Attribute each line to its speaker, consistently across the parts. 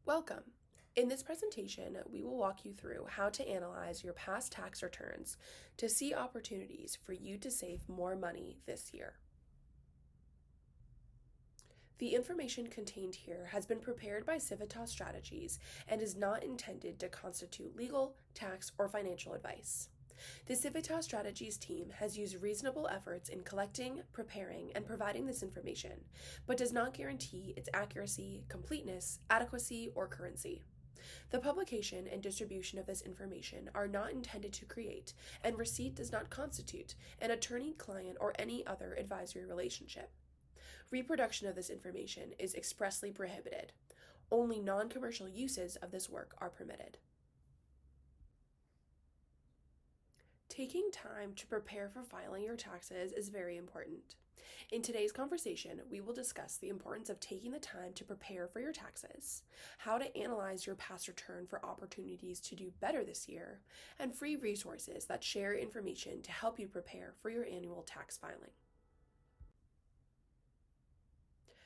Speaker 1: Welcome. In this presentation, we will walk you through how to analyze your past tax returns to see opportunities for you to save more money this year. The information contained here has been prepared by Civitas Strategies and is not intended to constitute legal, tax, or financial advice. The Civitas Strategies team has used reasonable efforts in collecting, preparing, and providing this information, but does not guarantee its accuracy, completeness, adequacy, or currency. The publication and distribution of this information are not intended to create, and receipt does not constitute, an attorney-client or any other advisory relationship. Reproduction of this information is expressly prohibited. Only non-commercial uses of this work are permitted. Taking time to prepare for filing your taxes is very important. In today's conversation, we will discuss the importance of taking the time to prepare for your taxes, how to analyze your past return for opportunities to do better this year, and free resources that share information to help you prepare for your annual tax filing.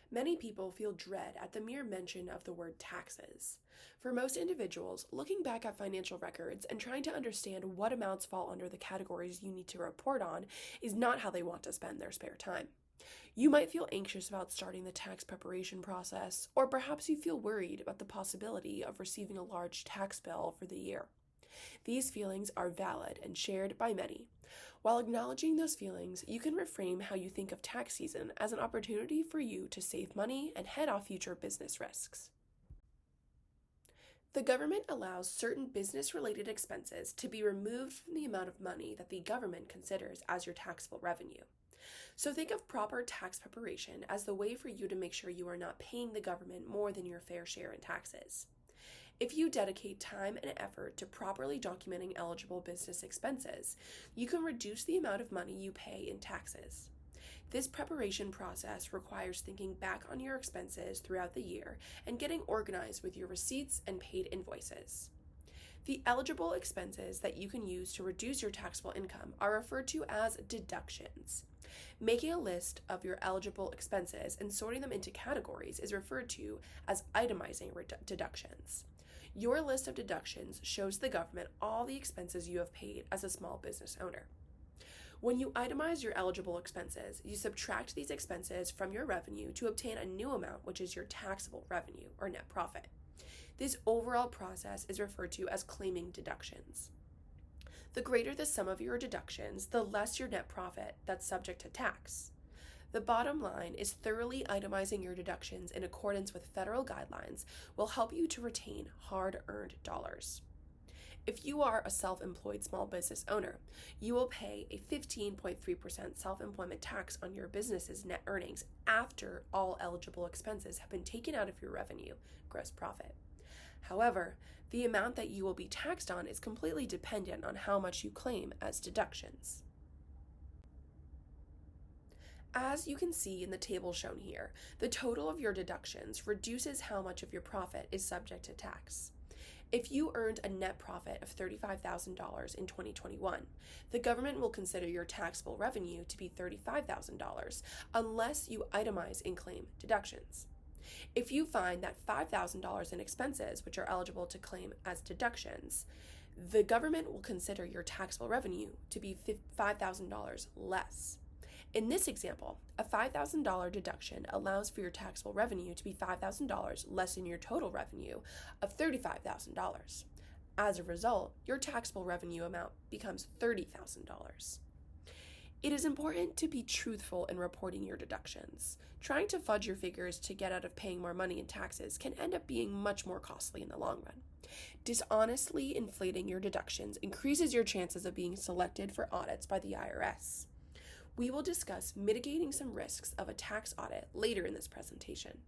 Speaker 1: Many people feel dread at the mere mention of the word taxes. For most individuals, looking back at financial records and trying to understand what amounts fall under the categories you need to report on is not how they want to spend their spare time. You might feel anxious about starting the tax preparation process, or perhaps you feel worried about the possibility of receiving a large tax bill for the year. These feelings are valid and shared by many. While acknowledging those feelings, you can reframe how you think of tax season as an opportunity for you to save money and head off future business risks. The government allows certain business-related expenses to be removed from the amount of money that the government considers as your taxable revenue. So think of proper tax preparation as the way for you to make sure you are not paying the government more than your fair share in taxes. If you dedicate time and effort to properly documenting eligible business expenses, you can reduce the amount of money you pay in taxes. This preparation process requires thinking back on your expenses throughout the year and getting organized with your receipts and paid invoices. The eligible expenses that you can use to reduce your taxable income are referred to as deductions. Making a list of your eligible expenses and sorting them into categories is referred to as itemizing deductions. Your list of deductions shows the government all the expenses you have paid as a small business owner. When you itemize your eligible expenses, you subtract these expenses from your revenue to obtain a new amount, which is your taxable revenue or net profit. This overall process is referred to as claiming deductions. The greater the sum of your deductions, the less your net profit that's subject to tax. The bottom line is thoroughly itemizing your deductions in accordance with federal guidelines will help you to retain hard-earned dollars. If you are a self-employed small business owner, you will pay a 15.3% self-employment tax on your business's net earnings after all eligible expenses have been taken out of your revenue, gross profit. However, the amount that you will be taxed on is completely dependent on how much you claim as deductions. As you can see in the table shown here, the total of your deductions reduces how much of your profit is subject to tax. If you earned a net profit of $35,000 in 2021, the government will consider your taxable revenue to be $35,000 unless you itemize and claim deductions. If you find that $5,000 in expenses, which are eligible to claim as deductions, the government will consider your taxable revenue to be $5,000 less. In this example, a $5,000 deduction allows for your taxable revenue to be $5,000 less than your total revenue of $35,000. As a result, your taxable revenue amount becomes $30,000. It is important to be truthful in reporting your deductions. Trying to fudge your figures to get out of paying more money in taxes can end up being much more costly in the long run. Dishonestly inflating your deductions increases your chances of being selected for audits by the IRS. We will discuss mitigating some risks of a tax audit later in this presentation.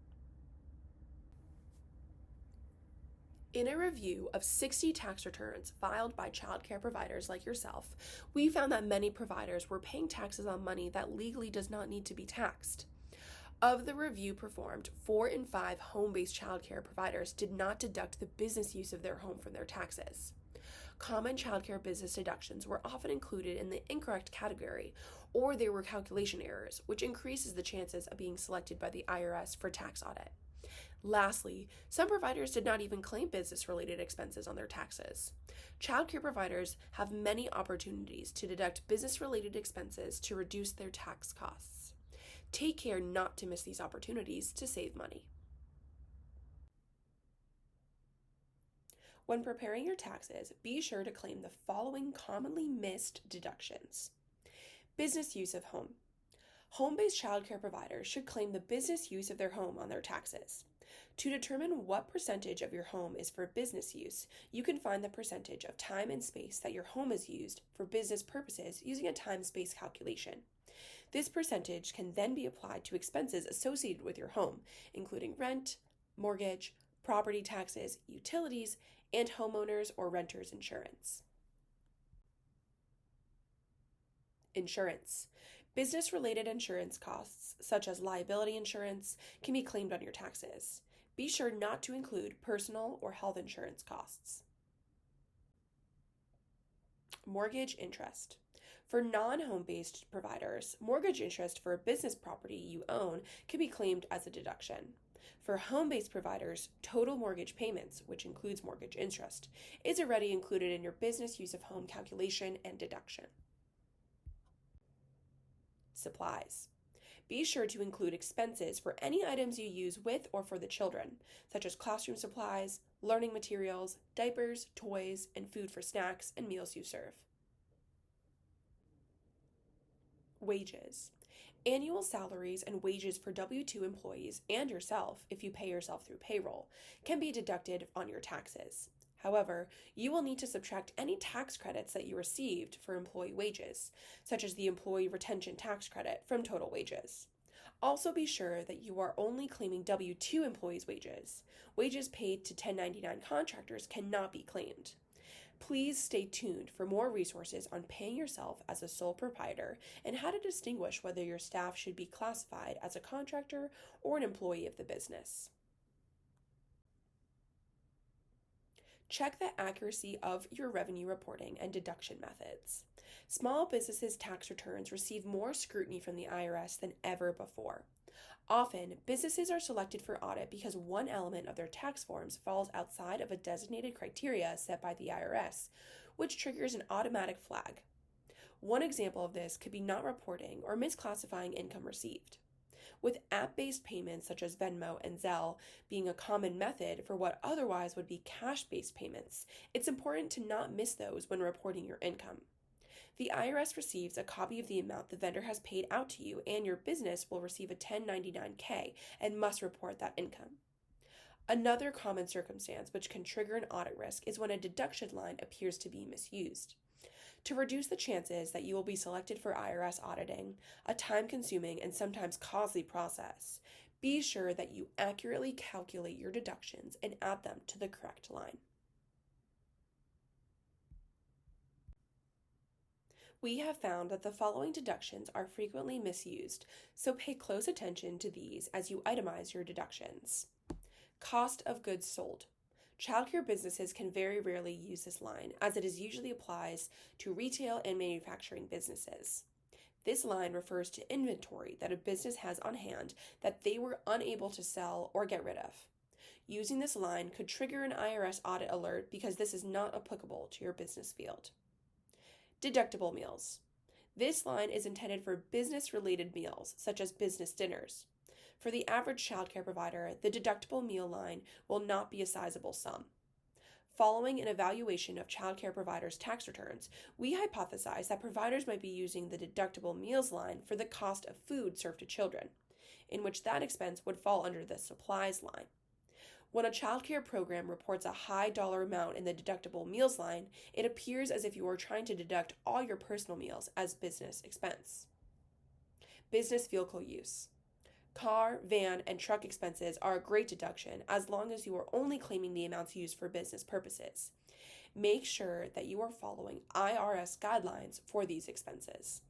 Speaker 1: In a review of 60 tax returns filed by childcare providers like yourself, we found that many providers were paying taxes on money that legally does not need to be taxed. Of the review performed, 4 in 5 home-based childcare providers did not deduct the business use of their home from their taxes. Common childcare business deductions were often included in the incorrect category, or there were calculation errors, which increases the chances of being selected by the IRS for tax audit. Lastly, some providers did not even claim business-related expenses on their taxes. Childcare providers have many opportunities to deduct business-related expenses to reduce their tax costs. Take care not to miss these opportunities to save money. When preparing your taxes, be sure to claim the following commonly missed deductions. Business use of home. Home-based childcare providers should claim the business use of their home on their taxes. To determine what percentage of your home is for business use, you can find the percentage of time and space that your home is used for business purposes using a time-space calculation. This percentage can then be applied to expenses associated with your home, including rent, mortgage, property taxes, utilities, and homeowners or renters insurance. Insurance. Business-related insurance costs, such as liability insurance, can be claimed on your taxes. Be sure not to include personal or health insurance costs. Mortgage interest. For non-home-based providers, mortgage interest for a business property you own can be claimed as a deduction. For home-based providers, total mortgage payments, which includes mortgage interest, is already included in your business use of home calculation and deduction. Supplies. Be sure to include expenses for any items you use with or for the children, such as classroom supplies, learning materials, diapers, toys, and food for snacks and meals you serve. Wages. Annual salaries and wages for W-2 employees and yourself, if you pay yourself through payroll, can be deducted on your taxes. However, you will need to subtract any tax credits that you received for employee wages, such as the Employee Retention Tax Credit, from total wages. Also be sure that you are only claiming W-2 employees' wages. Wages paid to 1099 contractors cannot be claimed. Please stay tuned for more resources on paying yourself as a sole proprietor and how to distinguish whether your staff should be classified as a contractor or an employee of the business. Check the accuracy of your revenue reporting and deduction methods. Small businesses' tax returns receive more scrutiny from the IRS than ever before. Often, businesses are selected for audit because one element of their tax forms falls outside of a designated criteria set by the IRS, which triggers an automatic flag. One example of this could be not reporting or misclassifying income received. With app-based payments such as Venmo and Zelle being a common method for what otherwise would be cash-based payments, it's important to not miss those when reporting your income. The IRS receives a copy of the amount the vendor has paid out to you, and your business will receive a 1099-K and must report that income. Another common circumstance which can trigger an audit risk is when a deduction line appears to be misused. To reduce the chances that you will be selected for IRS auditing, a time-consuming and sometimes costly process, be sure that you accurately calculate your deductions and add them to the correct line. We have found that the following deductions are frequently misused, so pay close attention to these as you itemize your deductions. Cost of goods sold. Childcare businesses can very rarely use this line, as it is usually applies to retail and manufacturing businesses. This line refers to inventory that a business has on hand that they were unable to sell or get rid of. Using this line could trigger an IRS audit alert because this is not applicable to your business field. Deductible meals. This line is intended for business-related meals, such as business dinners. For the average childcare provider, the deductible meal line will not be a sizable sum. Following an evaluation of childcare providers' tax returns, we hypothesize that providers might be using the deductible meals line for the cost of food served to children, in which that expense would fall under the supplies line. When a childcare program reports a high dollar amount in the deductible meals line, it appears as if you are trying to deduct all your personal meals as business expense. Business vehicle use. Car, van, and truck expenses are a great deduction as long as you are only claiming the amounts used for business purposes. Make sure that you are following IRS guidelines for these expenses.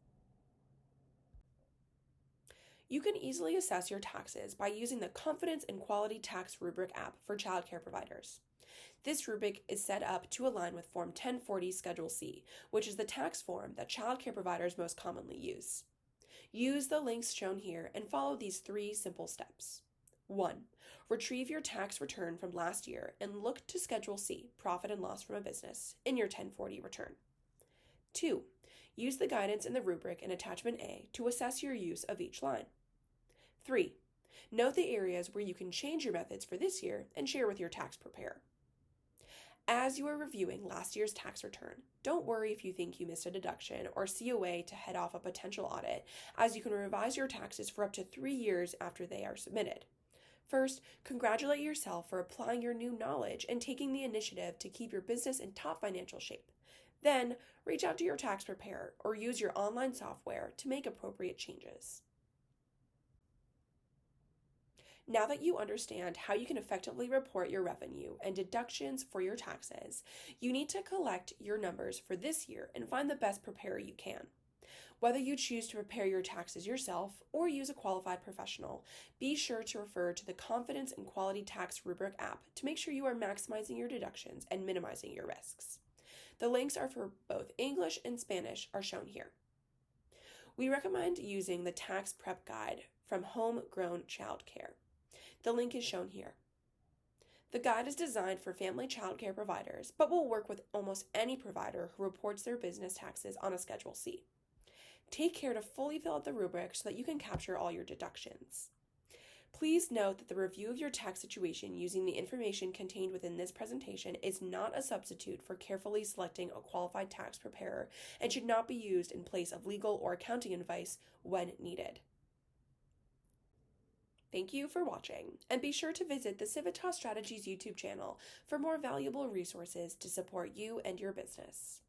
Speaker 1: You can easily assess your taxes by using the Confidence and Quality Tax Rubric app for childcare providers. This rubric is set up to align with Form 1040 Schedule C, which is the tax form that childcare providers most commonly use. Use the links shown here and follow these 3 simple steps. 1. Retrieve your tax return from last year and look to Schedule C, Profit and Loss from a Business, in your 1040 return. 2. Use the guidance in the rubric in Attachment A to assess your use of each line. 3. Note the areas where you can change your methods for this year and share with your tax preparer. As you are reviewing last year's tax return, don't worry if you think you missed a deduction or see a way to head off a potential audit, as you can revise your taxes for up to 3 years after they are submitted. First, congratulate yourself for applying your new knowledge and taking the initiative to keep your business in top financial shape. Then, reach out to your tax preparer or use your online software to make appropriate changes. Now that you understand how you can effectively report your revenue and deductions for your taxes, you need to collect your numbers for this year and find the best preparer you can. Whether you choose to prepare your taxes yourself or use a qualified professional, be sure to refer to the Confidence and Quality Tax Rubric app to make sure you are maximizing your deductions and minimizing your risks. The links are for both English and Spanish are shown here. We recommend using the Tax Prep Guide from Homegrown Childcare. The link is shown here. The guide is designed for family childcare providers, but will work with almost any provider who reports their business taxes on a Schedule C. Take care to fully fill out the rubric so that you can capture all your deductions. Please note that the review of your tax situation using the information contained within this presentation is not a substitute for carefully selecting a qualified tax preparer and should not be used in place of legal or accounting advice when needed. Thank you for watching, and be sure to visit the Civitas Strategies YouTube channel for more valuable resources to support you and your business.